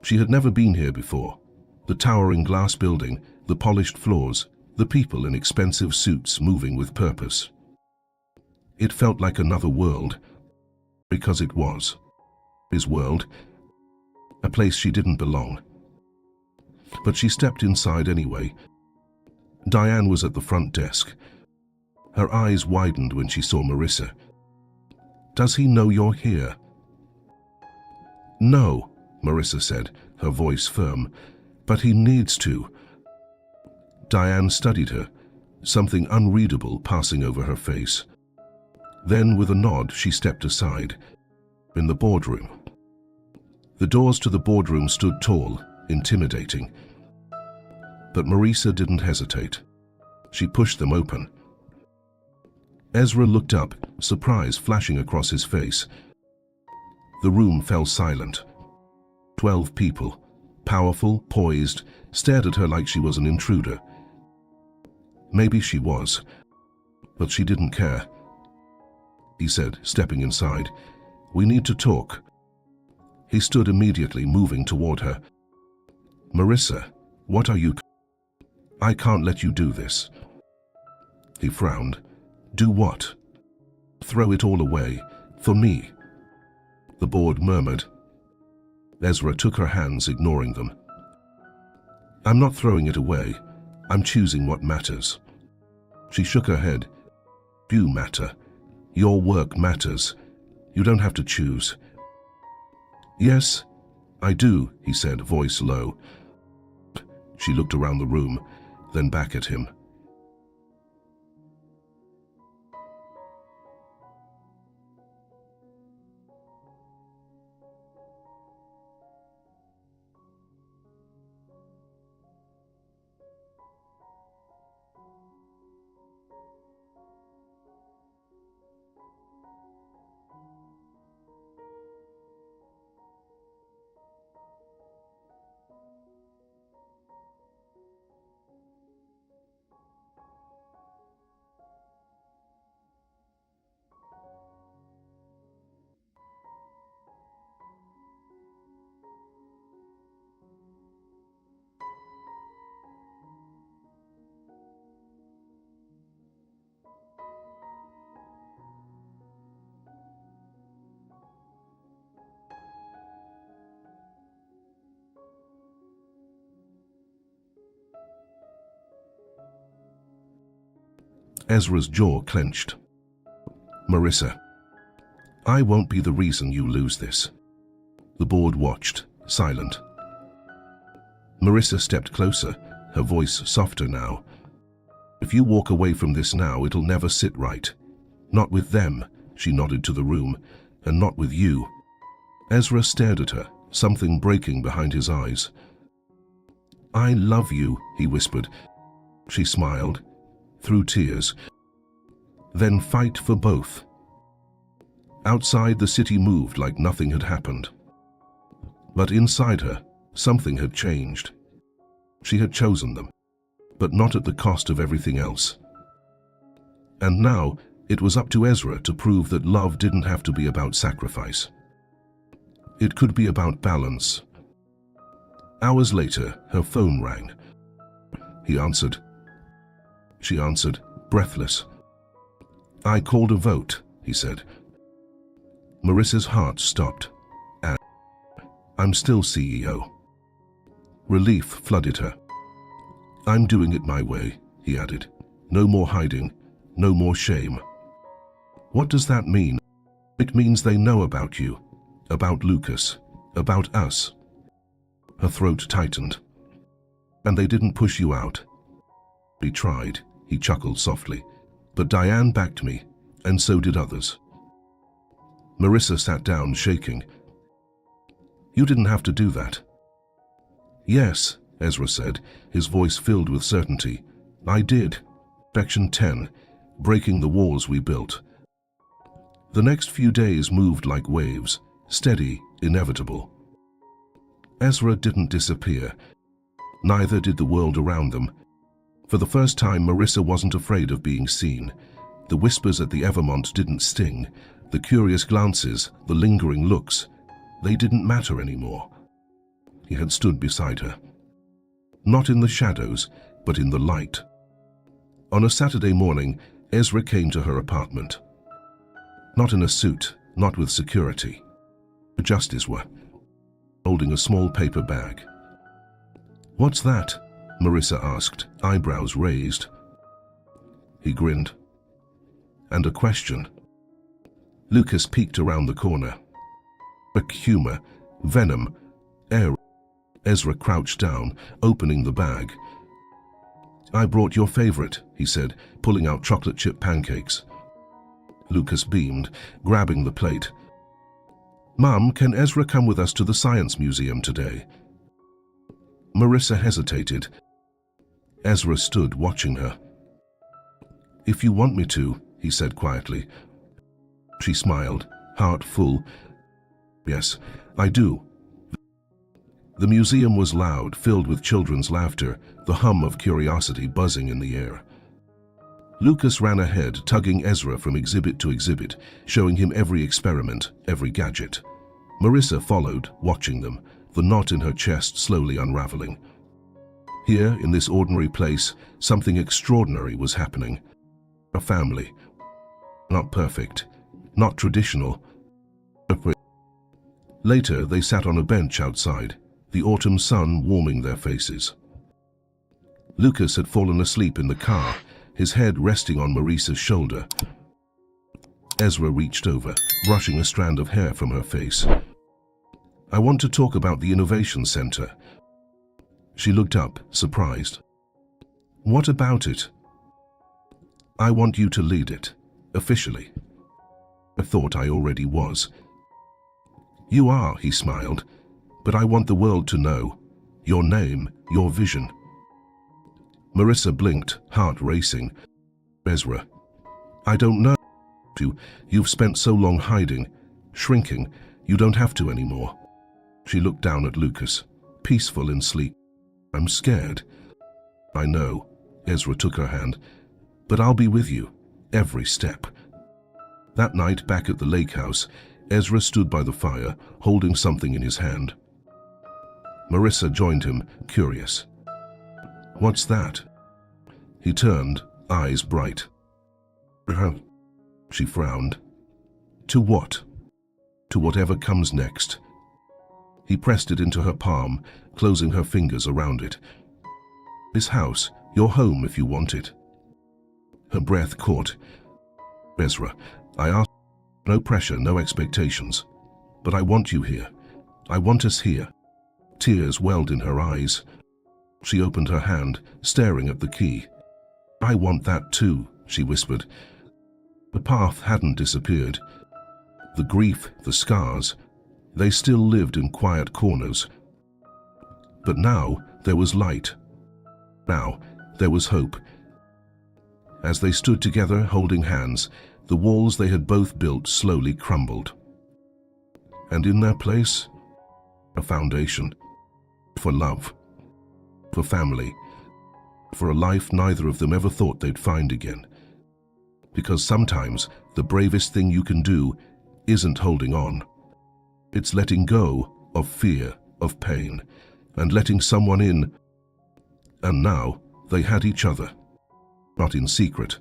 She had never been here before. The towering glass building, the polished floors, the people in expensive suits moving with purpose. It felt like another world, because it was. His world, a place she didn't belong. But she stepped inside anyway. Diane was at the front desk. Her eyes widened when she saw Marissa. Does he know you're here? No, Marissa said, her voice firm, but he needs to. Diane studied her, something unreadable passing over her face. Then, with a nod, she stepped aside. In the boardroom. The doors to the boardroom stood tall, intimidating. But Marissa didn't hesitate. She pushed them open. Ezra looked up, surprise flashing across his face. The room fell silent. 12 people, powerful, poised, stared at her like she was an intruder. Maybe she was, but she didn't care. He said, stepping inside, "We need to talk." He stood immediately, moving toward her. "Marissa, what are you? I can't let you do this." He frowned. "Do what?" "Throw it all away. For me." The board murmured. Ezra took her hands, ignoring them. "I'm not throwing it away. I'm choosing what matters." She shook her head. "You matter. Your work matters. You don't have to choose." "Yes, I do," he said, voice low. She looked around the room, then back at him. Ezra's jaw clenched. "Marissa, I won't be the reason you lose this." The board watched, silent. Marissa stepped closer, her voice softer now. "If you walk away from this now, it'll never sit right. Not with them," she nodded to the room, "and not with you." Ezra stared at her, something breaking behind his eyes. "I love you," he whispered. She smiled, through tears. "Then fight for both." Outside, the city moved like nothing had happened. But inside her, something had changed. She had chosen them, but not at the cost of everything else. And now, it was up to Ezra to prove that love didn't have to be about sacrifice. It could be about balance. Hours later, her phone rang. He answered. She answered, breathless. "I called a vote," he said. Marissa's heart stopped. And "I'm still CEO." Relief flooded her. "I'm doing it my way," he added. "No more hiding, no more shame." "What does that mean?" "It means they know about you, about Lucas, about us." Her throat tightened. "And they didn't push you out?" "He tried," he chuckled softly. "But Diane backed me, and so did others." Marissa sat down, shaking. "You didn't have to do that." "Yes," Ezra said, his voice filled with certainty. "I did. Section 10, breaking the walls we built." The next few days moved like waves, steady, inevitable. Ezra didn't disappear. Neither did the world around them. For the first time, Marissa wasn't afraid of being seen. The whispers at the Evermont didn't sting. The curious glances, the lingering looks, they didn't matter anymore. He had stood beside her. Not in the shadows, but in the light. On a Saturday morning, Ezra came to her apartment. Not in a suit, not with security. Just as were, holding a small paper bag. "What's that?" Marissa asked, eyebrows raised. He grinned. "And a question." Lucas peeked around the corner. Quick humor, venom, air. Ezra crouched down, opening the bag. "I brought your favorite," he said, pulling out chocolate chip pancakes. Lucas beamed, grabbing the plate. "Mom, can Ezra come with us to the Science Museum today?" Marissa hesitated. Ezra stood watching her. "If you want me to," he said quietly. She smiled, heart full. "Yes, I do." The museum was loud, filled with children's laughter, the hum of curiosity buzzing in the air. Lucas ran ahead, tugging Ezra from exhibit to exhibit, showing him every experiment, every gadget. Marissa followed, watching them, the knot in her chest slowly unraveling. Here, in this ordinary place, something extraordinary was happening. A family. Not perfect, not traditional. Later, they sat on a bench outside, the autumn sun warming their faces. Lucas had fallen asleep in the car, his head resting on Marissa's shoulder. Ezra reached over, brushing a strand of hair from her face. "I want to talk about the Innovation Center." She looked up, surprised. "What about it?" "I want you to lead it, officially." "I thought I already was." "You are," he smiled, "but I want the world to know. Your name, your vision." Marissa blinked, heart racing. "Ezra, I don't know you. You've spent so long hiding, shrinking. You don't have to anymore." She looked down at Lucas, peaceful in sleep. "I'm scared." "I know." Ezra took her hand. "But I'll be with you, every step." That night, back at the lake house, Ezra stood by the fire, holding something in his hand. Marissa joined him, curious. "What's that?" He turned, eyes bright. She frowned. "To what?" "To whatever comes next." He pressed it into her palm, closing her fingers around it. "This house, your home if you want it." Her breath caught. "Ezra, I ask, no pressure, no expectations. But I want you here. I want us here." Tears welled in her eyes. She opened her hand, staring at the key. "I want that too," she whispered. The path hadn't disappeared. The grief, the scars, they still lived in quiet corners. But now there was light. Now there was hope. As they stood together, holding hands, the walls they had both built slowly crumbled. And in their place, a foundation. For love. For family. For a life neither of them ever thought they'd find again. Because sometimes the bravest thing you can do isn't holding on. It's letting go of fear, of pain, and letting someone in. And now they had each other. Not in secret,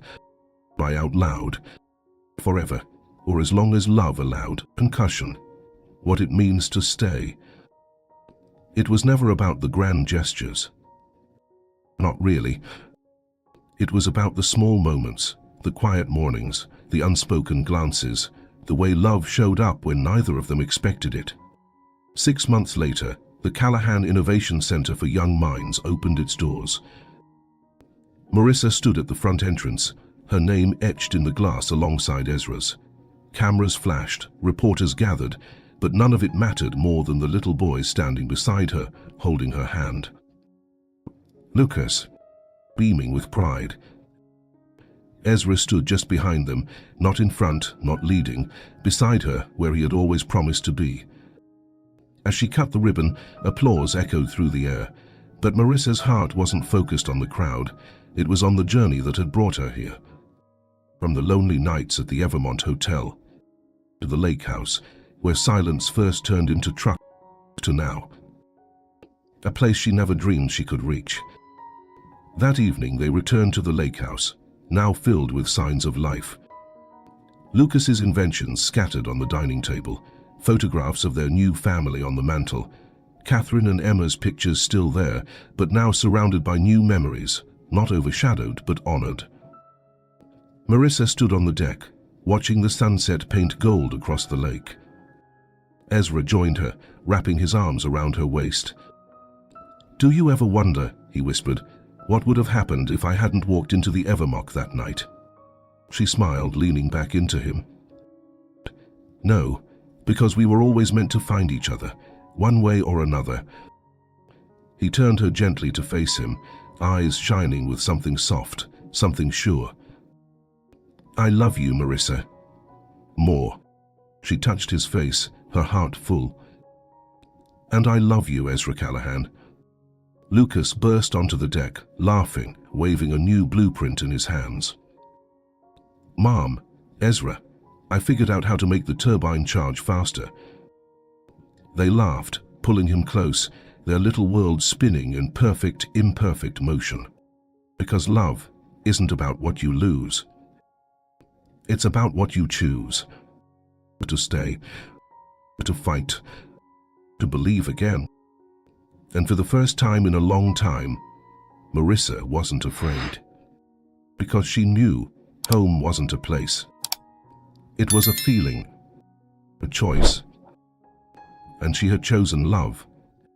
by out loud. Forever, or as long as love allowed. Concussion. What it means to stay. It was never about the grand gestures. Not really. It was about the small moments, the quiet mornings, the unspoken glances, the way love showed up when neither of them expected it. 6 months later, the Callahan Innovation Center for Young Minds opened its doors. Marissa stood at the front entrance, her name etched in the glass alongside Ezra's. Cameras flashed, reporters gathered, but none of it mattered more than the little boy standing beside her, holding her hand. Lucas, beaming with pride. Ezra stood just behind them, not in front, not leading, beside her where he had always promised to be. As she cut the ribbon, applause echoed through the air, but Marissa's heart wasn't focused on the crowd, it was on the journey that had brought her here. From the lonely nights at the Evermont Hotel, to the lake house, where silence first turned into trust, to now. A place she never dreamed she could reach. That evening they returned to the lake house, now filled with signs of life. Lucas's inventions scattered on the dining table, photographs of their new family on the mantel, Catherine and Emma's pictures still there, but now surrounded by new memories, not overshadowed but honored. Marissa stood on the deck, watching the sunset paint gold across the lake. Ezra joined her, wrapping his arms around her waist. "Do you ever wonder," he whispered, "what would have happened if I hadn't walked into the Evermont that night?" She smiled, leaning back into him. "No, Because we were always meant to find each other, one way or another. He turned her gently to face him, eyes shining with something soft, something sure. I love you, Marissa. More. She touched his face, her heart full. And I love you, Ezra Callahan. Lucas burst onto the deck, laughing, waving a new blueprint in his hands. Mom, Ezra, I figured out how to make the turbine charge faster. They laughed, pulling him close, their little world spinning in perfect, imperfect motion. Because love isn't about what you lose. It's about what you choose. To stay, to fight, to believe again. And for the first time in a long time, Marissa wasn't afraid. Because she knew home wasn't a place. It was a feeling, a choice. And she had chosen love.